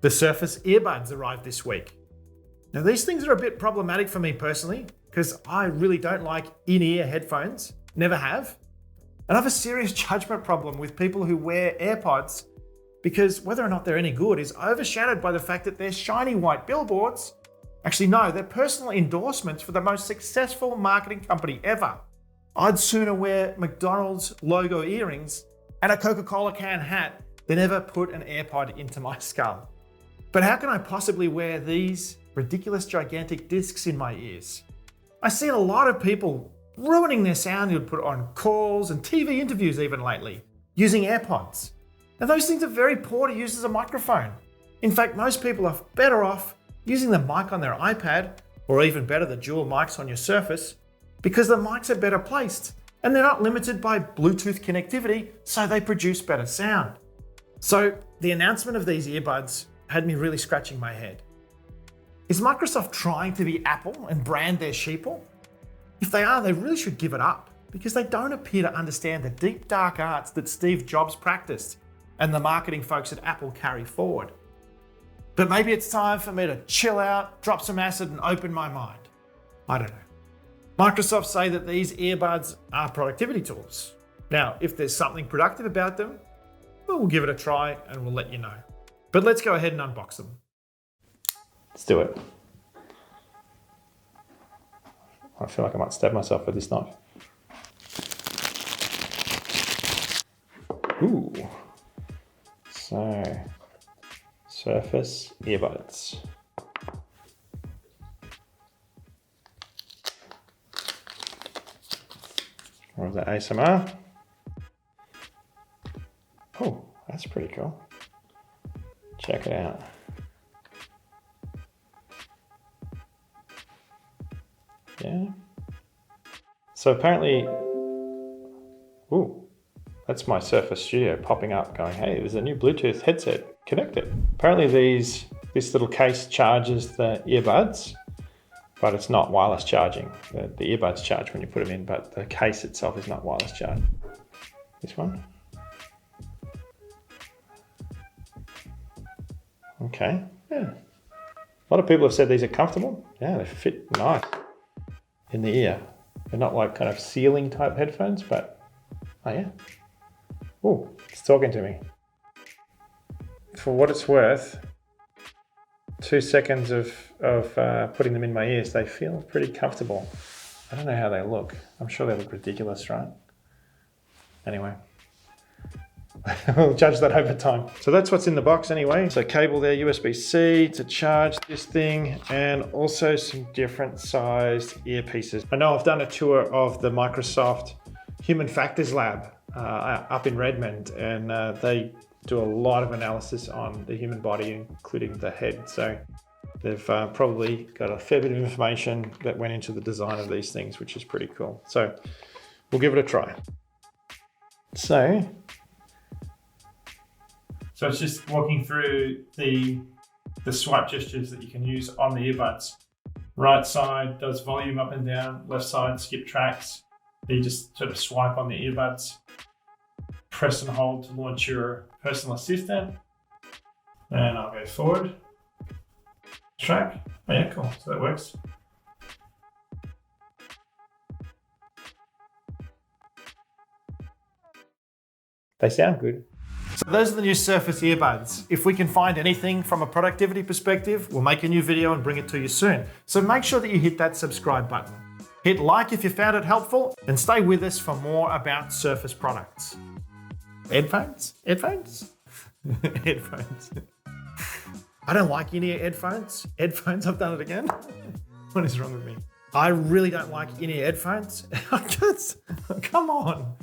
The Surface Earbuds arrived this week. Now these things are a bit problematic for me personally, because I really don't like in-ear headphones, never have. And I have a serious judgment problem with people who wear Airpods because whether or not they're any good is overshadowed by the fact that they're shiny white billboards. Actually, no, they're personal endorsements for the most successful marketing company ever. I'd sooner wear McDonald's logo earrings and a Coca-Cola can hat than ever put an AirPod into my skull. But how can I possibly wear these ridiculous gigantic discs in my ears? I see a lot of people ruining their sound you'd put on calls and TV interviews even lately, using AirPods. Now those things are very poor to use as a microphone. In fact, most people are better off using the mic on their iPad, or even better, the dual mics on your Surface, because the mics are better placed and they're not limited by Bluetooth connectivity, so they produce better sound. So the announcement of these earbuds had me really scratching my head. Is Microsoft trying to be Apple and brand their sheeple? If they are, they really should give it up, because they don't appear to understand the deep dark arts that Steve Jobs practiced and the marketing folks at Apple carry forward. But maybe it's time for me to chill out, drop some acid and open my mind. I don't know. Microsoft say that these earbuds are productivity tools. Now, if there's something productive about them, well, we'll give it a try and we'll let you know. But let's go ahead and unbox them. Let's do it. I feel like I might stab myself with this knife. Ooh. So, Surface Earbuds. Or is that ASMR? Oh, that's pretty cool. Check it out. Yeah. So apparently, ooh, that's my Surface Studio popping up going, hey, there's a new Bluetooth headset, connect it. Apparently this little case charges the earbuds, but it's not wireless charging. The earbuds charge when you put them in, but the case itself is not wireless charge. This one. Okay, yeah. A lot of people have said these are comfortable. Yeah, they fit nice in the ear. They're not like kind of ceiling type headphones, but oh yeah. Oh, it's talking to me. For what it's worth, 2 seconds of putting them in my ears, they feel pretty comfortable. I don't know how they look. I'm sure they look ridiculous, right? Anyway, we'll judge that over time. So that's what's in the box anyway. So cable there, USB-C to charge this thing, and also some different sized earpieces. I know I've done a tour of the Microsoft Human Factors Lab up in Redmond, and they do a lot of analysis on the human body, including the head. So they've probably got a fair bit of information that went into the design of these things, which is pretty cool. So we'll give it a try. So it's just walking through the swipe gestures that you can use on the earbuds. Right side does volume up and down, left side skip tracks. You just sort of swipe on the earbuds, press and hold to launch your personal assistant. And I'll go forward, track. Oh yeah, cool, so that works. They sound good. So those are the new Surface Earbuds. If we can find anything from a productivity perspective, we'll make a new video and bring it to you soon. So make sure that you hit that subscribe button. Hit like if you found it helpful, and stay with us for more about Surface products. Headphones? Headphones? Headphones. I don't like in-ear headphones. Headphones, I've done it again. What is wrong with me? I really don't like in-ear headphones. Come on.